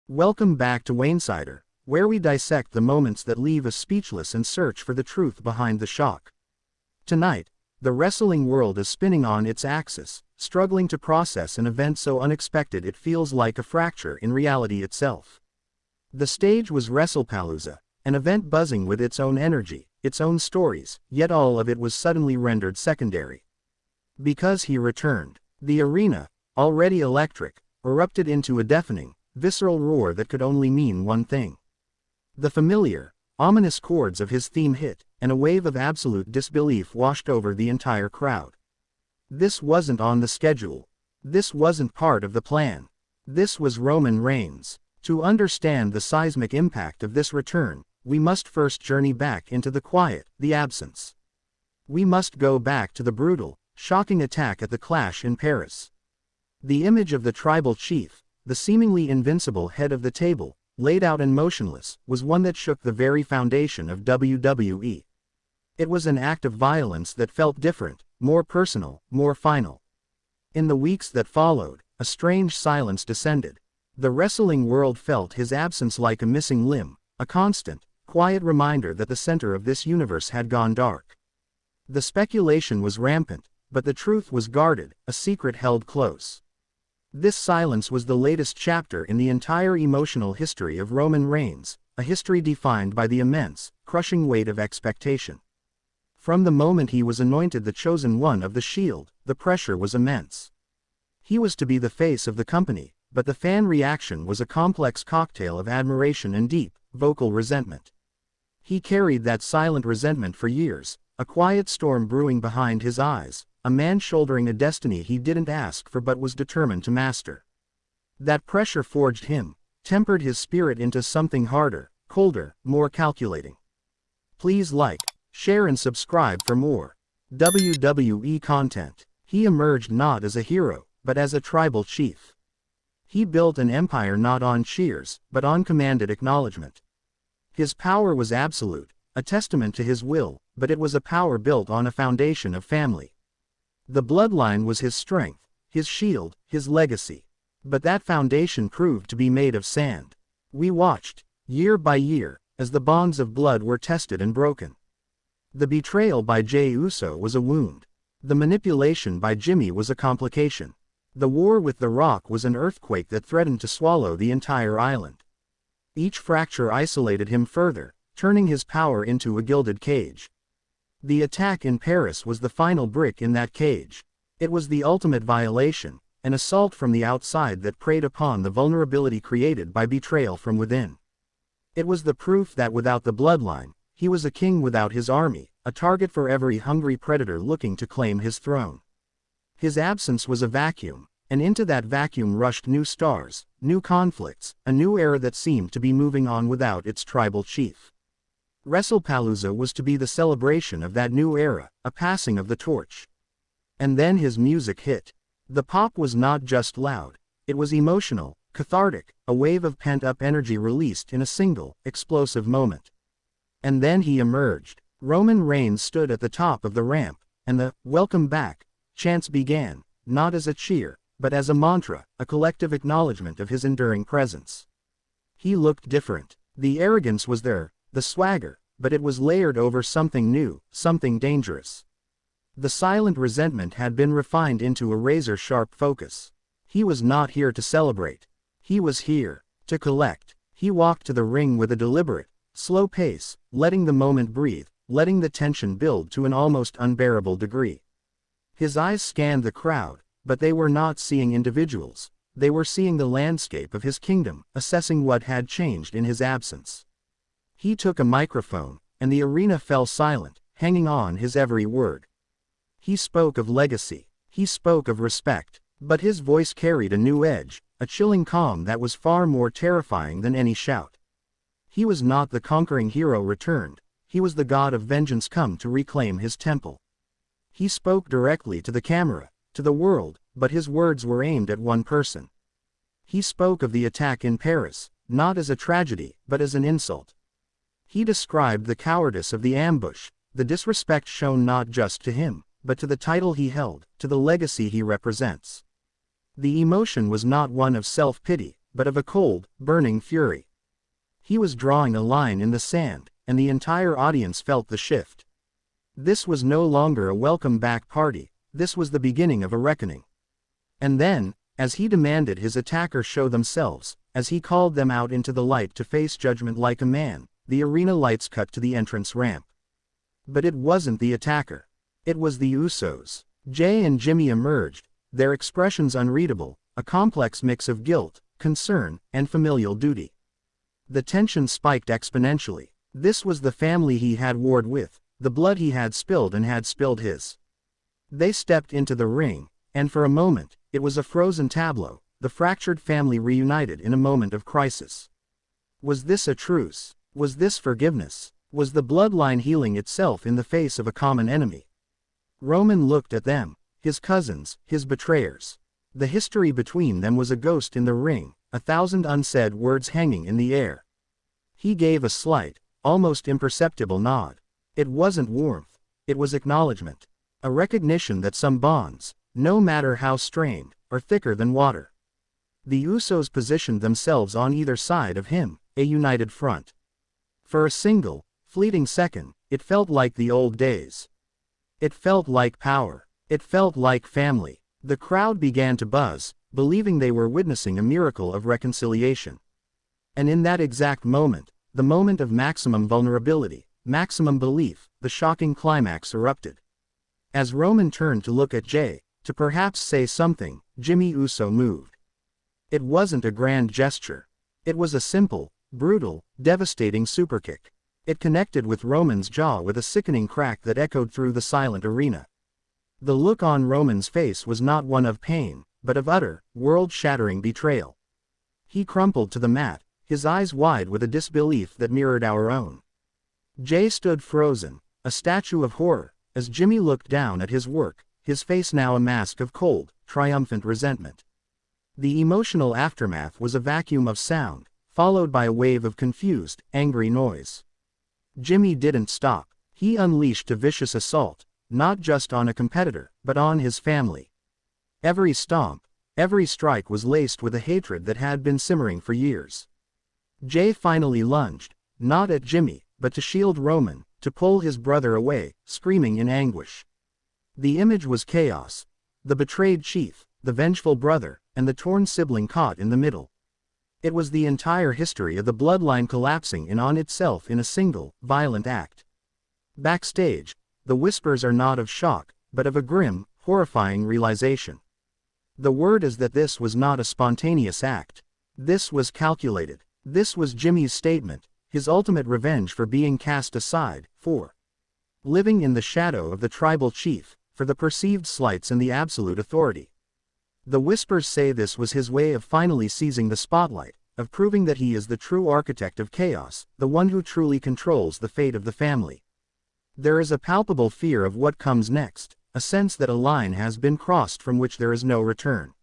Welcome back to Wainsider, where we dissect the moments that leave us speechless and search for the truth behind the shock. Tonight, the wrestling world is spinning on its axis, struggling to process an event so unexpected it feels like a fracture in reality itself. The stage was Wrestlepalooza, an event buzzing with its own energy, its own stories, yet all of it was suddenly rendered secondary. Because he returned, the arena, already electric, erupted into a deafening, visceral roar that could only mean one thing. The familiar, ominous chords of his theme hit, and a wave of absolute disbelief washed over the entire crowd. This wasn't on the schedule. This wasn't part of the plan. This was Roman Reigns. To understand the seismic impact of this return, we must first journey back into the quiet, the absence. We must go back to the brutal, shocking attack at the Clash in Paris. The image of the tribal chief, the seemingly invincible head of the table, laid out and motionless, was one that shook the very foundation of WWE. It was an act of violence that felt different, more personal, more final. In the weeks that followed, a strange silence descended. The wrestling world felt his absence like a missing limb, a constant, quiet reminder that the center of this universe had gone dark. The speculation was rampant, but the truth was guarded, a secret held close. This silence was the latest chapter in the entire emotional history of Roman Reigns, a history defined by the immense, crushing weight of expectation. From the moment he was anointed the chosen one of the Shield, the pressure was immense. He was to be the face of the company, but the fan reaction was a complex cocktail of admiration and deep, vocal resentment. He carried that silent resentment for years, a quiet storm brewing behind his eyes, a man shouldering a destiny he didn't ask for but was determined to master. That pressure forged him, tempered his spirit into something harder, colder, more calculating. Please like, share and subscribe for more WWE content. He emerged not as a hero, but as a tribal chief. He built an empire not on cheers, but on commanded acknowledgement. His power was absolute, a testament to his will, but it was a power built on a foundation of family. The bloodline was his strength, his shield, his legacy. But that foundation proved to be made of sand. We watched, year by year, as the bonds of blood were tested and broken. The betrayal by Jey Uso was a wound. The manipulation by Jimmy was a complication. The war with The Rock was an earthquake that threatened to swallow the entire island. Each fracture isolated him further, turning his power into a gilded cage. The attack in Paris was the final brick in that cage. It was the ultimate violation, an assault from the outside that preyed upon the vulnerability created by betrayal from within. It was the proof that without the bloodline, he was a king without his army, a target for every hungry predator looking to claim his throne. His absence was a vacuum, and into that vacuum rushed new stars, new conflicts, a new era that seemed to be moving on without its tribal chief. Wrestlepalooza was to be the celebration of that new era, a passing of the torch. And then his music hit. The pop was not just loud, it was emotional, cathartic, a wave of pent-up energy released in a single, explosive moment. And then he emerged. Roman Reigns stood at the top of the ramp, and the "Welcome back" chants began, not as a cheer, but as a mantra, a collective acknowledgement of his enduring presence. He looked different. The arrogance was there, the swagger, but it was layered over something new, something dangerous. The silent resentment had been refined into a razor-sharp focus. He was not here to celebrate. He was here to collect. He walked to the ring with a deliberate, slow pace, letting the moment breathe, letting the tension build to an almost unbearable degree. His eyes scanned the crowd, but they were not seeing individuals. They were seeing the landscape of his kingdom, assessing what had changed in his absence. He took a microphone, and the arena fell silent, hanging on his every word. He spoke of legacy. He spoke of respect. But his voice carried a new edge, a chilling calm that was far more terrifying than any shout. He was not the conquering hero returned. He was the god of vengeance come to reclaim his temple. He spoke directly to the camera, to the world, but his words were aimed at one person. He spoke of the attack in Paris, not as a tragedy, but as an insult. He described the cowardice of the ambush, the disrespect shown not just to him, but to the title he held, to the legacy he represents. The emotion was not one of self-pity, but of a cold, burning fury. He was drawing a line in the sand, and the entire audience felt the shift. This was no longer a welcome back party, this was the beginning of a reckoning. And then, as he demanded his attacker show themselves, as he called them out into the light to face judgment like a man, the arena lights cut to the entrance ramp. But it wasn't the attacker. It was the Usos. Jay and Jimmy emerged, their expressions unreadable, a complex mix of guilt, concern, and familial duty. The tension spiked exponentially. This was the family he had warred with, the blood he had spilled and had spilled his. They stepped into the ring, and for a moment, it was a frozen tableau, the fractured family reunited in a moment of crisis. Was this a truce? Was this forgiveness? Was the bloodline healing itself in the face of a common enemy? Roman looked at them, his cousins, his betrayers. The history between them was a ghost in the ring, 1,000 unsaid words hanging in the air. He gave a slight, almost imperceptible nod. It wasn't warmth, it was acknowledgement. A recognition that some bonds, no matter how strained, are thicker than water. The Usos positioned themselves on either side of him, a united front. For a single, fleeting second, it felt like the old days. It felt like power. It felt like family. The crowd began to buzz, believing they were witnessing a miracle of reconciliation. And in that exact moment, the moment of maximum vulnerability, maximum belief, the shocking climax erupted. As Roman turned to look at Jay, to perhaps say something, Jimmy Uso moved. It wasn't a grand gesture. It was a simple, brutal, devastating superkick. It connected with Roman's jaw with a sickening crack that echoed through the silent arena. The look on Roman's face was not one of pain, but of utter, world-shattering betrayal. He crumpled to the mat, his eyes wide with a disbelief that mirrored our own. Jay stood frozen, a statue of horror, as Jimmy looked down at his work, his face now a mask of cold, triumphant resentment. The emotional aftermath was a vacuum of sound, followed by a wave of confused, angry noise. Jimmy didn't stop. He unleashed a vicious assault, not just on a competitor, but on his family. Every stomp, every strike was laced with a hatred that had been simmering for years. Jay finally lunged, not at Jimmy, but to shield Roman, to pull his brother away, screaming in anguish. The image was chaos. The betrayed chief, the vengeful brother, and the torn sibling caught in the middle. It was the entire history of the bloodline collapsing in on itself in a single, violent act. Backstage, the whispers are not of shock, but of a grim, horrifying realization. The word is that this was not a spontaneous act. This was calculated. This was Jimmy's statement, his ultimate revenge for being cast aside, for living in the shadow of the tribal chief, for the perceived slights and the absolute authority. The whispers say this was his way of finally seizing the spotlight, of proving that he is the true architect of chaos, the one who truly controls the fate of the family. There is a palpable fear of what comes next, a sense that a line has been crossed from which there is no return.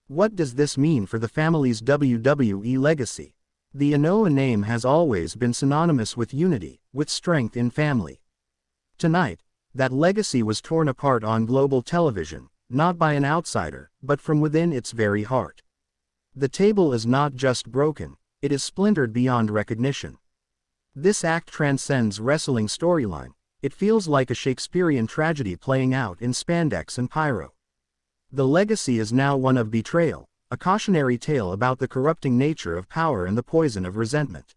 What does this mean for the family's WWE legacy? The Anoa name has always been synonymous with unity, with strength in family. Tonight, that legacy was torn apart on global television, not by an outsider, but from within its very heart. The table is not just broken, it is splintered beyond recognition. This act transcends wrestling storyline. It feels like a Shakespearean tragedy playing out in spandex and pyro. The legacy is now one of betrayal, a cautionary tale about the corrupting nature of power and the poison of resentment.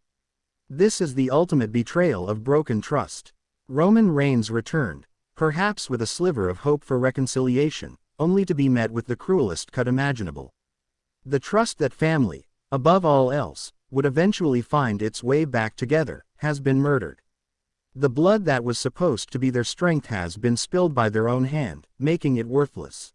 This is the ultimate betrayal of broken trust. Roman Reigns returned, perhaps with a sliver of hope for reconciliation, only to be met with the cruelest cut imaginable. The trust that family, above all else, would eventually find its way back together, has been murdered. The blood that was supposed to be their strength has been spilled by their own hand, making it worthless.